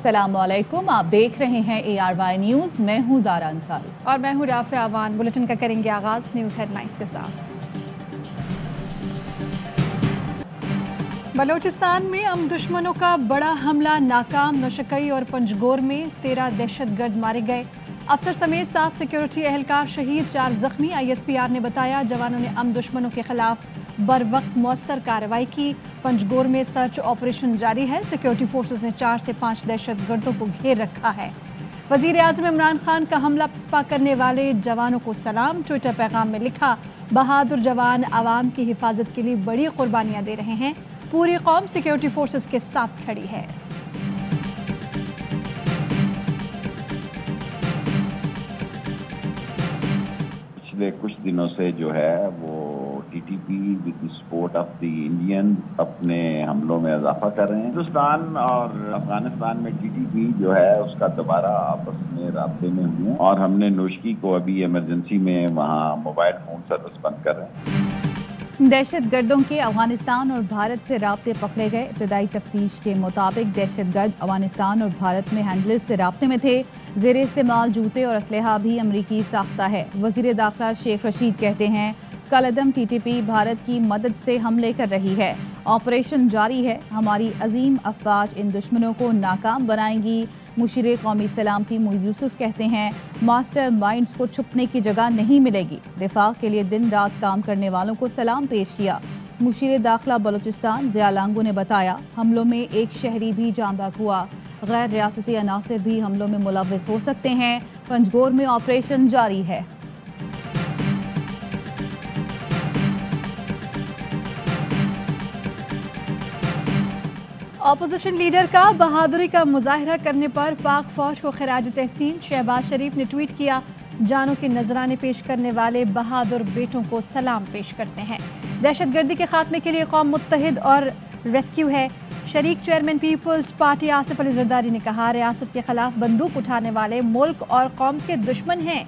अस्सलाम वालेकुम, आप देख रहे हैं ARY न्यूज़। मैं हूँ ज़ारा अंसारी और मैं हूँ राफ़िया अवान। बुलेटिन का करेंगे आगाज़ न्यूज़ हेडलाइंस के साथ। बलूचिस्तान में हम दुश्मनों का बड़ा हमला नाकाम, नौशकई और पंजगोर में 13 दहशतगर्द मारे गए। अफसर समेत 7 सिक्योरिटी एहलकार शहीद, 4 जख्मी। ISPR ने बताया जवानों ने हम दुश्मनों के खिलाफ बर वक्त मौसर कार्रवाई की। पंजगोर में सर्च ऑपरेशन जारी है। सिक्योरिटी फोर्सेस ने 4 से 5 दहशतगर्दों को घेर रखा है। वज़ीर आज़म इमरान खान का हमला पसपा करने वाले जवानों को सलाम। ट्विटर पैगाम में लिखा, बहादुर जवान आवाम की हिफाजत के लिए बड़ी कुर्बानियां दे रहे हैं। पूरी कौम सिक्योरिटी फोर्सेस के साथ खड़ी है। पिछले कुछ दिनों से जो है वो TTP with the support of the Indian अपने हमलों में इजाफा कर रहे हैं। हिंदुस्तान और अफगानिस्तान में TTP जो है उसका दोबारा आपस में राब्ते में हुए और हमने नोशकी को अभी इमरजेंसी में वहाँ मोबाइल फोन सर्विस बंद कर रहे हैं। दहशतगर्दों के अफगानिस्तान और भारत से राब्ते पकड़े गए। इब्तदाई तफ्तीश के मुताबिक दहशतगर्द अफगानिस्तान और भारत में हैंडलर्स से राब्ते में थे। ज़ेर इस्तेमाल जूते और असलहा भी अमरीकी साख्ता है। वज़ीर दाखिला शेख रशीद कहते हैं, कलअदम TTP भारत की मदद से हमले कर रही है। ऑपरेशन जारी है। हमारी अजीम अफवाज इन दुश्मनों को नाकाम बनाएंगी। मुशीर कौमी सलामती मोईद यूसुफ कहते हैं, मास्टर माइंड्स को छुपने की जगह नहीं मिलेगी। दिफा के लिए दिन रात काम करने वालों को सलाम पेश किया। मुशीर दाखिला बलूचिस्तान ज़िया लांगू ने बताया, हमलों में एक शहरी भी जांबाक हुआ। गैर रियासती अनासर भी हमलों में मुलव्वस हो सकते हैं। पंजगोर में ऑपरेशन जारी है। अपोजिशन लीडर का बहादुरी का मुजाहरा करने पर पाक फौज को खिराज तहसीन। शहबाज शरीफ ने ट्वीट किया, जानों के नजराने पेश करने वाले बहादुर बेटों को सलाम पेश करते हैं। दहशतगर्दी के खात्मे के लिए कौम मुत्तहिद और रेस्क्यू है। शरीक चेयरमैन पीपल्स पार्टी आसिफ अली जरदारी ने कहा, रियासत के खिलाफ बंदूक उठाने वाले मुल्क और कौम के दुश्मन हैं,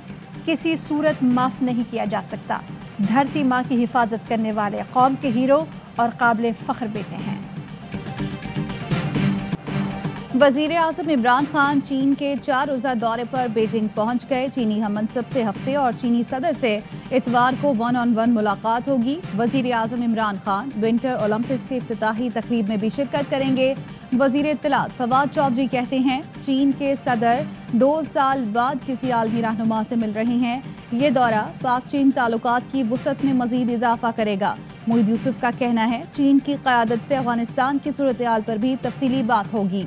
किसी सूरत माफ नहीं किया जा सकता। धरती माँ की हिफाजत करने वाले कौम के हीरो और काबिल फख्र बेटे हैं। वज़ीर आज़म इमरान खान चीन के 4 रोज़ा दौरे पर बीजिंग पहुंच गए। चीनी हममंसब से हफ्ते और चीनी सदर से इतवार को 1-on-1 मुलाकात होगी। वज़ीर आज़म इमरान खान विंटर ओलंपिक्स की इफ्तिताही तकरीब में भी शिरकत करेंगे। वज़ीर इत्तलात फवाद चौधरी कहते हैं, चीन के सदर 2 साल बाद किसी आलमी रहनुमा से मिल रहे हैं। ये दौरा पाक चीन ताल्लुकात की वुसअत में मज़ीद इजाफा करेगा। मोईद यूसुफ का कहना है, चीन की क़यादत से अफगानिस्तान की सूरत हाल पर भी तफसीली बात होगी।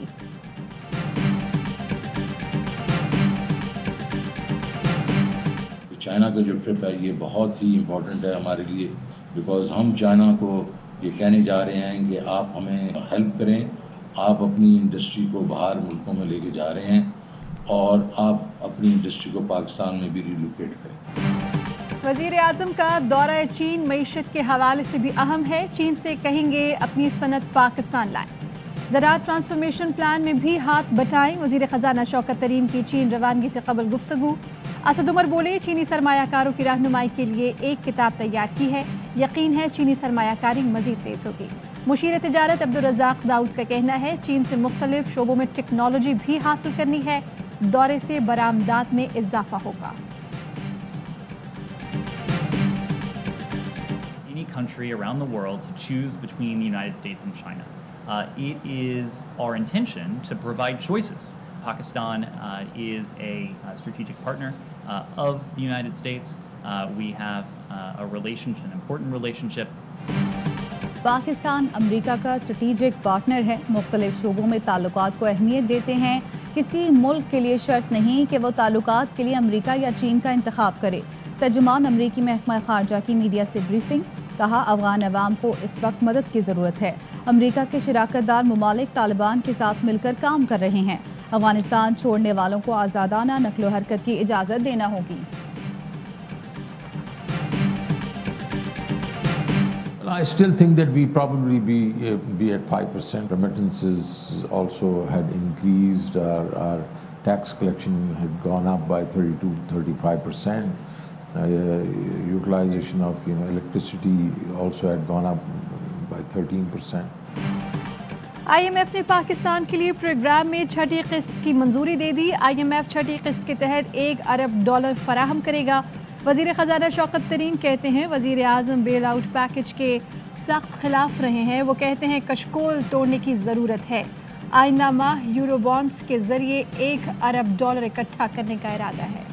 चाइना का जो ट्रिप है ये बहुत ही इम्पोर्टेंट है हमारे लिए, बिकॉज़ हम चाइना को ये कहने जा रहे हैं कि आप हमें हेल्प करें, आप अपनी इंडस्ट्री को बाहर मुल्कों में लेके जा रहे हैं और आप अपनी इंडस्ट्री को पाकिस्तान में भी रिलोकेट करें। वज़ीर आज़म का दौरा चीन मईशत के हवाले से भी अहम है। चीन से कहेंगे अपनी सनत पाकिस्तान लाएं। ज़राअत ट्रांसफॉर्मेशन प्लान में भी हाथ बटाएं। वज़ीर ख़जाना शौकत तरीन की चीन रवानगी से कबल गुफ्तगू। असद उमर बोले, चीनी सरमायाकारों की रहनुमाई के लिए एक किताब तैयार की है। यकीन है चीनी सरमायाकारी मज़ीद तेज़ होगी। मुशीर तिजारत अब्दुल रज़ाक दाऊद का कहना है, चीन से मुख्तलिफ शोबों में टेक्नोलॉजी भी हासिल करनी है। दौरे से बरामदात में इजाफा होगा। Any country around the world to choose between the United States and China. It is our intention to provide choices. Pakistan is a strategic partner of the United States. We have a relationship, an important relationship. Pakistan America का strategic partner है। मुख्तलिफ शोबों में ताल्लुकात को अहमियत देते हैं। किसी मुल्क के लिए शर्त नहीं कि वो ताल्लुकात के लिए अमेरिका या चीन का इंतखाब करे। तर्जुमान अमरीकी महकमा खारजा की मीडिया से ब्रीफिंग, कहा, अफगान अवाम को इस वक्त मदद की ज़रूरत है। अमेरिका के शराकतदार ममालिक तालिबान के साथ मिलकर काम कर रहे हैं। अफगानिस्तान छोड़ने वालों को आज़ादाना नक्लो हरकत की इजाज़त देना होगी। I still think that we probably be at 5%. Remittances also had increased. Our tax collection had gone up by 32-35%. Utilization of electricity also had gone up by 13%. IMF نے پاکستان کے لیے پروگرام میں چھٹی قسط کی منظوری دے دی. IMF چھٹی قسط کے تحت $1 ارب فراہم کرے گا. وزیر خزانہ شوکت ترین کہتے ہیں وزیر اعظم بیل آؤٹ پیکج کے سخت خلاف رہے ہیں. وہ کہتے ہیں کشکول توڑنے کی ضرورت ہے. آئندہ ماہ یورو بانڈز کے ذریعے $1 ارب اکٹھا کرنے کا ارادہ ہے.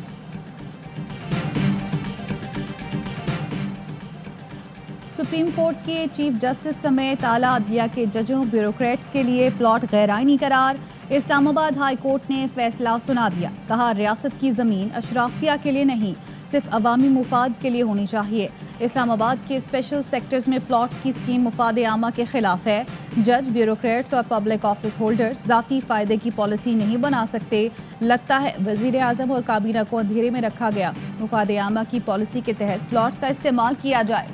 سپریم کورٹ کے چیف جسٹس سمیت اعلیٰ عدلیہ کے ججوں بیوروکریٹس کے لیے پلاٹ غیر آئینی قرار. اسلام آباد ہائی کورٹ نے فیصلہ سنا دیا. کہا ریاست کی زمین اشرافیہ کے لیے نہیں صرف عوامی مفاد کے لیے ہونی چاہیے. اسلام آباد کے اسپیشل سیکٹرز میں پلاٹس کی اسکیم مفاد عامہ کے خلاف ہے. جج بیوروکریٹس اور پبلک آفس ہولڈرز ذاتی فائدے کی پالیسی نہیں بنا سکتے. لگتا ہے وزیر اعظم اور کابینہ کو اندھیرے میں رکھا گیا. مفاد عامہ کی پالیسی کے تحت پلاٹس کا استعمال کیا جائے.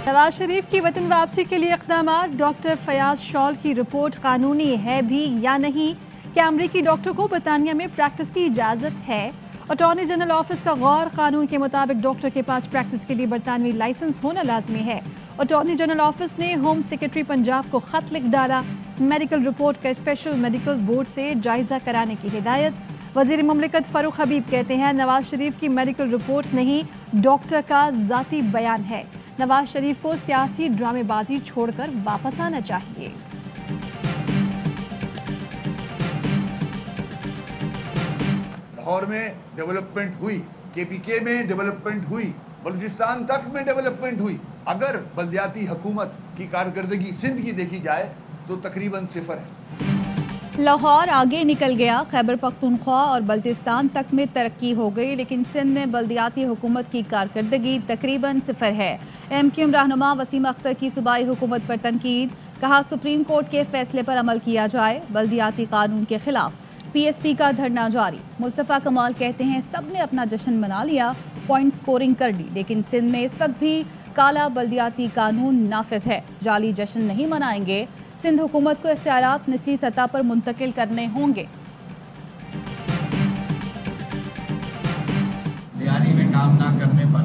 نواز شریف کی وطن واپسی کے لیے اقدامات. ڈاکٹر فیاض شال کی رپورٹ قانونی ہے بھی یا نہیں؟ کیا امریکی ڈاکٹر کو برطانیہ میں پریکٹس کی اجازت ہے؟ اٹارنی جنرل آفس کا غور. قانون کے مطابق ڈاکٹر کے پاس پریکٹس کے لیے برطانوی لائسنس ہونا لازمی ہے. اٹارنی جنرل آفس نے ہوم سیکرٹری پنجاب کو خط لکھ ڈالا. میڈیکل رپورٹ کا اسپیشل میڈیکل بورڈ سے جائزہ کرانے کی ہدایت. وزیر مملکت فاروق حبیب کہتے ہیں نواز شریف کی میڈیکل رپورٹ نہیں ڈاکٹر کا ذاتی بیان ہے. نواز شریف کو سیاسی ڈرامے بازی چھوڑ کر واپس آنا چاہیے. لاہور میں ڈیولپمنٹ ہوئی, KPK میں ڈیولپمنٹ ہوئی, بلوچستان تک میں ڈیولپمنٹ ہوئی. اگر بلدیاتی حکومت کی کارکردگی سندھ کی دیکھی جائے تو تقریباً 0 ہے. لاہور آگے نکل گیا. خیبر پختونخوا اور بلتستان تک میں ترقی ہو گئی لیکن سندھ میں بلدیاتی حکومت کی کارکردگی تقریباً 0 ہے. MQM رہنما وسیم اختر کی صوبائی حکومت پر تنقید. کہا سپریم کورٹ کے فیصلے پر عمل کیا جائے. بلدیاتی قانون کے خلاف PSP کا دھرنا جاری. مصطفیٰ کمال کہتے ہیں سب نے اپنا جشن منا لیا, پوائنٹ سکورنگ کر لی, لیکن سندھ میں اس وقت بھی کالا بلدیاتی قانون نافذ ہے. جعلی جشن نہیں منائیں گے. سندھ حکومت کو اختیارات نچلی سطح پر منتقل کرنے ہوں گے. لیاری میں کام نہ کرنے پر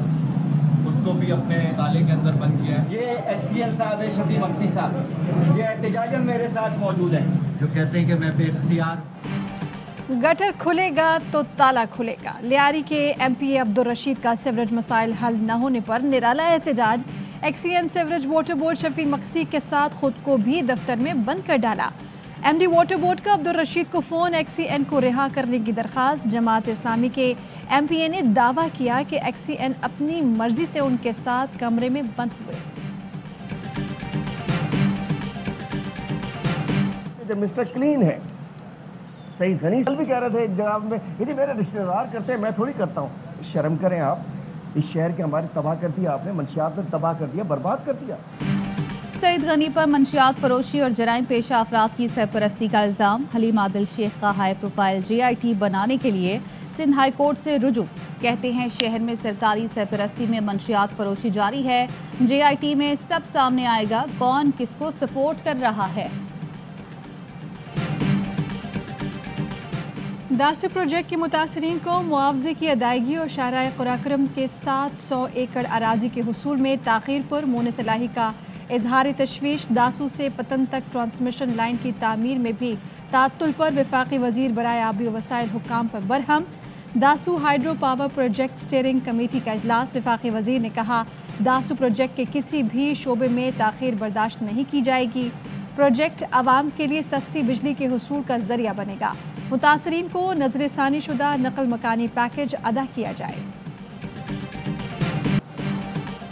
خود کو بھی اپنے تالے کے اندر بند کیا ہے. یہ XCN صاحب ہے, شفیع مقصی صاحب, یہ احتجاجاً میرے ساتھ موجود ہیں, جو کہتے ہیں کہ میں بے اختیار. گٹر کھلے گا تو تالا کھلے گا. لیاری کے MPA عبدالرشید کا سیوریج مسائل حل نہ ہونے پر نرالا احتجاج. XCN سیوریج واٹر بورڈ شفیع مقصی کے ساتھ خود کو بھی دفتر میں بند کر ڈالا. MD واٹر بورڈ کا عبدالرشید کو فون. XCN کو رہا کرنے کی درخواست. جماعت اسلامی کے MPA نے دعویٰ کیا کہ XCN اپنی مرضی سے ان کے ساتھ کمرے میں بند ہوئے. مسٹر کلین ہے. صحیح غنی کل بھی کہہ رہے تھے جناب میں یہ میرے رشتہ دار کرتے ہیں, میں تھوڑی کرتا ہوں. شرم کریں آپ. اس شہر کے ہمارے تباہ کر دیا آپ نے, منشیات میں تباہ کر دیا, برباد کر دیا. سعید غنی پر منشیات فروشی اور جرائم پیشہ افراد کی سرپرستی کا الزام. حلیم عادل شیخ کا ہائی پروفائل JIT بنانے کے لیے سندھ ہائی کورٹ سے رجوع. کہتے ہیں شہر میں سرکاری سرپرستی میں منشیات فروشی جاری ہے. JIT میں سب سامنے آئے گا کون کس کو سپورٹ کر رہا ہے. داسو پروجیکٹ کے متاثرین کو معاوضے کی ادائیگی اور شاہراہ قراقرم کے 700 ایکڑ اراضی کے حصول میں تاخیر پر مونس الہی کا اظہار تشویش. داسو سے پتن تک ٹرانسمیشن لائن کی تعمیر میں بھی تعطل پر وفاقی وزیر برائے آبی وسائل حکام پر برہم. Dasu hydro power project steering committee کا اجلاس. وفاقی وزیر نے کہا داسو پروجیکٹ کے کسی بھی شعبے میں تاخیر برداشت نہیں کی جائے گی. پروجیکٹ عوام کے لیے سستی بجلی کے حصول کا ذریعہ بنے گا. متاثرین کو نظر ثانی شدہ نقل مکانی پیکج ادا کیا جائے.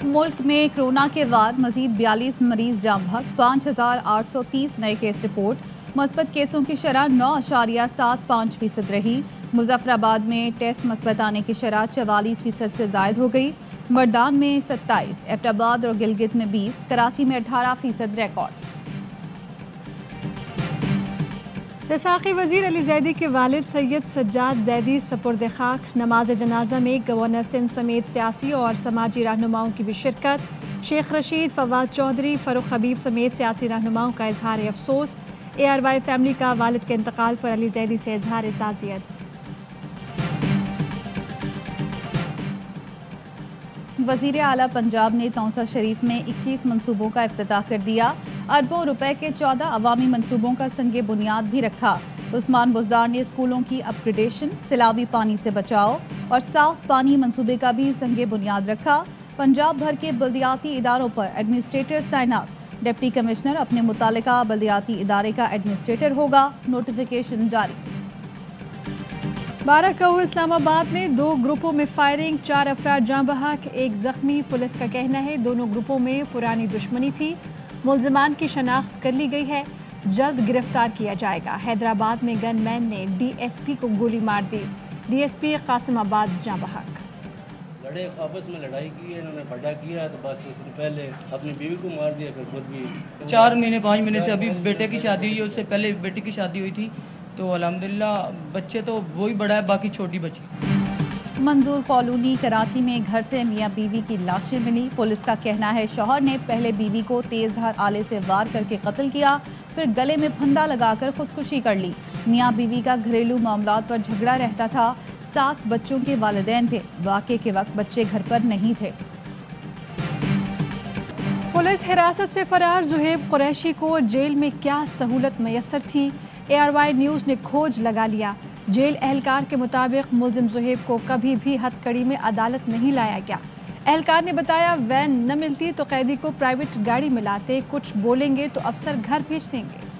ملک میں کورونا کے بعد مزید 42 مریض جاں بحق. 5830 نئے کیس رپورٹ. مثبت کیسوں کی شرح 9.75% رہی. مظفر آباد میں ٹیسٹ مثبت آنے کی شرح 44% سے زائد ہو گئی. مردان میں 27, ایبٹ آباد اور گلگت میں 20, کراچی میں 18% ریکارڈ. وفاقی وزیر علی زیدی کے والد سید سجاد زیدی سپرد خاک. نماز جنازہ میں گورنر سندھ سمیت سیاسی اور سماجی رہنماؤں کی بھی شرکت. شیخ رشید, فواد چودھری, فاروق حبیب سمیت سیاسی رہنماؤں کا اظہار افسوس. ARY فیملی کا والد کے انتقال پر علی زیدی سے اظہار تعزیت. वज़ीर आला पंजाब ने तौसा शरीफ में 21 मंसूबों का इफ्तिताह कर दिया। अरबों रुपए के 14 अवामी मंसूबों का संगे बुनियाद भी रखा। उस्मान बुज़दार ने स्कूलों की अपग्रेडेशन, सैलाबी पानी से बचाव और साफ पानी मंसूबे का भी संगे बुनियाद रखा। पंजाब भर के बल्दियाती इदारों पर एडमिनिस्ट्रेटर्स तैनात। डिप्टी कमिश्नर अपने मुतालिका बल्दियाती इदारे का एडमिनिस्ट्रेटर होगा। नोटिफिकेशन जारी। 12 को इस्लामाबाद में 2 ग्रुपों में फायरिंग, 4 अफराद जाँ बहक, 1 जख्मी। पुलिस का कहना है दोनों ग्रुपों में पुरानी दुश्मनी थी। मुल्जिमान की शनाख्त कर ली गई है, जल्द गिरफ्तार किया जाएगा। हैदराबाद में गनमैन ने DSP को गोली मार दी। DSP कासिमाबाद जाँ बहक। लड़े, आपस में लड़ाई की है, इन्होंने बड़ा किया तो बस उसने पहले अपनी बीवी को मार दिया, फिर खुद भी 4 महीने 5 महीने से अभी बेटे की शादी हुई है, उससे पहले बेटी की शादी हुई थी, तो अल्हम्दुलिल्लाह बच्चे तो वही बड़ा है, बाकी छोटी बच्ची। मंजूर कॉलोनी कराची में घर से मियां बीवी की लाशें मिली। पुलिस का कहना है शौहर ने पहले बीवी को तेजधार आले से वार करके कत्ल किया, फिर गले में फंदा लगाकर खुदकुशी कर ली। मियां बीवी का घरेलू मामलात पर झगड़ा रहता था। 7 बच्चों के वालिदैन थे। वाक़े के वक्त बच्चे घर पर नहीं थे। पुलिस हिरासत से फरार ज़ुहैब कुरैशी को जेल में क्या सहूलत मैसर थी, ARY न्यूज़ ने खोज लगा लिया। जेल एहलकार के मुताबिक मुल्जिम ज़ुहैब को कभी भी हथकड़ी में अदालत नहीं लाया गया। एहलकार ने बताया वैन न मिलती तो कैदी को प्राइवेट गाड़ी में लाते, कुछ बोलेंगे तो अफसर घर भेज देंगे।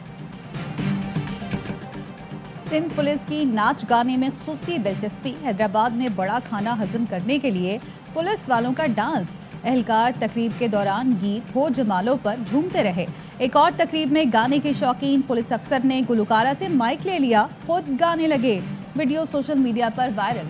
सिंध पुलिस की नाच गाने में खुसूसी दिलचस्पी। हैदराबाद में बड़ा खाना हजम करने के लिए पुलिस वालों का डांस। एहलकार तकरीब के दौरान गीत हो जमालों पर झूमते रहे। एक और तकरीब में गाने के शौकीन पुलिस अफसर ने गुलकारा से माइक ले लिया, खुद गाने लगे। वीडियो सोशल मीडिया पर वायरल।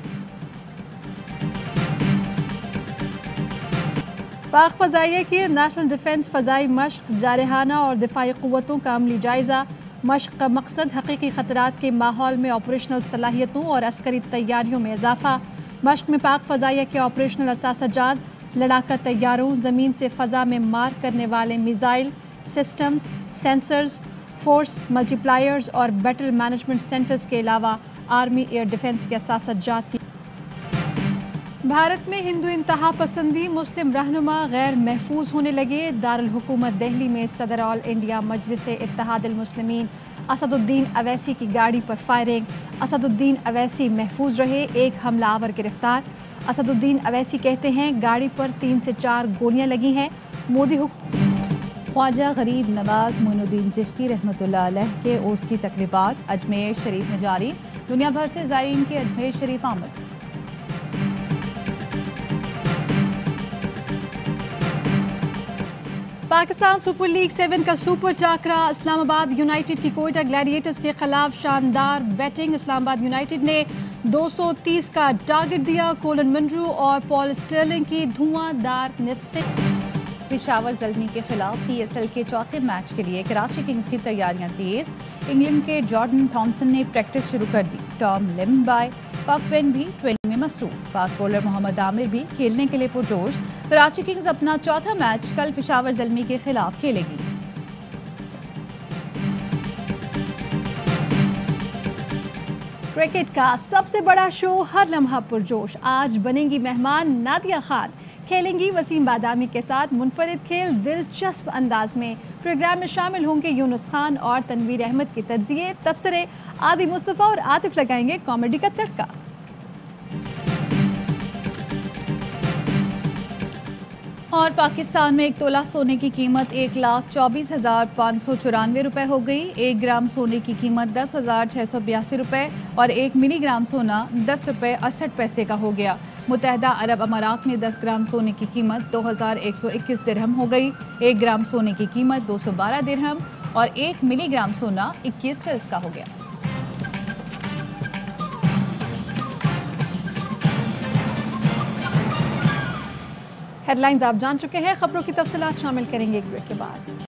पाक फ़ज़ाइया की नेशनल डिफेंस फ़ज़ाई मश्क, जारहाना और दिफाई क़ुव्वतों का अमली जायज़ा। मश्क का मकसद हकीकी ख़तरात के माहौल में ऑपरेशनल सलाहियतों और अस्करी तैयारियों में इजाफा। मश्क में पाक फ़ज़ाइया के ऑपरेशनल असासजात, लड़ाका तैयारों, ज़मीन से फ़ज़ा में मार करने वाले missile systems, sensors, force multipliers और बैटल मैनेजमेंट सेंटर्स के अलावा आर्मी एयर डिफेंस के असासजात की। भारत में हिंदू इंतहा पसंदी, मुस्लिम रहनुमा गैर महफूज होने लगे। दारुल हुकूमत दिल्ली में सदर ऑल इंडिया मजलिस इत्तेहादुल मुस्लिमीन असदुद्दीन अवैसी की गाड़ी पर फायरिंग। असदुद्दीन अवैसी महफूज रहे, एक हमलावर गिरफ्तार। असदुद्दीन अवैसी कहते हैं गाड़ी पर 3 से 4 गोलियां लगी हैं। मोदी ख्वाजा गरीब नवाज मोइनुद्दीन चिश्ती रहमतुल्लाह अलैह के उर्स की तकरीबात अजमेर शरीफ में जारी। दुनिया भर से ज़ायरीन की अजमेर शरीफ आमद। पाकिस्तान सुपर लीग 7 का सुपर टाकरा। इस्लामाबाद यूनाइटेड की कोयटा ग्लैडिएटर्स के खिलाफ शानदार बैटिंग। इस्लामाबाद यूनाइटेड ने 230 का टारगेट दिया। कोलन मंड्रू और पॉल स्टर्लिंग की धुआंधार निस्फ से। पेशावर ज़ल्मी के खिलाफ PSL के चौथे मैच के लिए कराची किंग्स की तैयारियां तेज। इंग्लैंड के जॉर्डन थॉम्सन ने प्रैक्टिस शुरू कर दी। टॉम लिम्बाई पकवेन भी ट्रेनिंग में मसरूफ। फास्ट बॉलर मोहम्मद आमिर भी खेलने के लिए पुरजोश। कराची किंग्स अपना चौथा मैच कल पेशावर ज़ल्मी के खिलाफ खेलेगी। क्रिकेट का सबसे बड़ा शो, हर लम्हा पुरजोश। आज बनेंगी मेहमान नादिया खान, खेलेंगी वसीम बादामी के साथ मुनफरिद खेल दिलचस्प अंदाज में। प्रोग्राम में शामिल होंगे यूनुस खान और तनवीर अहमद के तज्जिए, तबसरे। आदि मुस्तफ़ा और आतिफ लगाएंगे कॉमेडी का तड़का। और पाकिस्तान में 1 तोला सोने की कीमत 1,24,594 रुपये हो गई। 1 ग्राम सोने की कीमत 10,682 रुपये और 1 मिलीग्राम सोना 10 रुपये 68 पैसे का हो गया। मुत्तहदा अरब अमारात में 10 ग्राम सोने की कीमत 2,121 दिरहम हो गई। 1 ग्राम सोने की कीमत 212 दिरहम और 1 मिलीग्राम सोना 21 फिल्स का हो गया। हेडलाइंस आप जान चुके हैं, खबरों की तफसीलात शामिल करेंगे एक ब्रेक के बाद।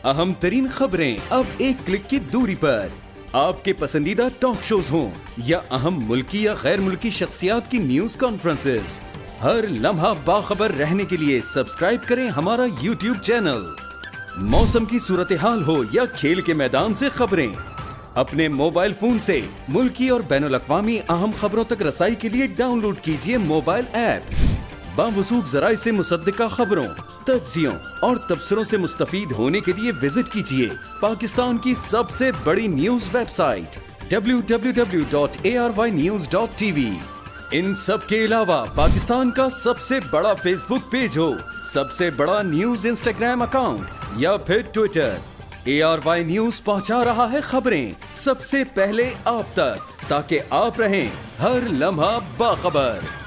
अहम तरीन खबरें अब एक क्लिक की दूरी पर। आपके पसंदीदा टॉक शोज हों या अहम मुल्की या गैर मुल्की शख्सियात की न्यूज कॉन्फ्रेंसेस, हर लम्हा बाखबर रहने के लिए सब्सक्राइब करें हमारा YouTube चैनल। मौसम की सूरत हाल हो या खेल के मैदान से खबरें, अपने मोबाइल फोन से मुल्की और बैनुल अक़वामी अहम खबरों तक रसाई के लिए डाउनलोड कीजिए मोबाइल ऐप बावसूख ज़राए से मुसद्दिका खबरों, तज्जियों और तबसरों से मुस्तफीद होने के लिए विजिट कीजिए पाकिस्तान की सबसे बड़ी न्यूज वेबसाइट www.arYnews.tv। इन सब के अलावा पाकिस्तान का सबसे बड़ा फेसबुक पेज हो, सबसे बड़ा न्यूज इंस्टाग्राम अकाउंट या फिर ट्विटर, ARY न्यूज पहुंचा रहा है खबरें सबसे पहले आप तक, ताकि आप रहें हर लम्हा बाखबर।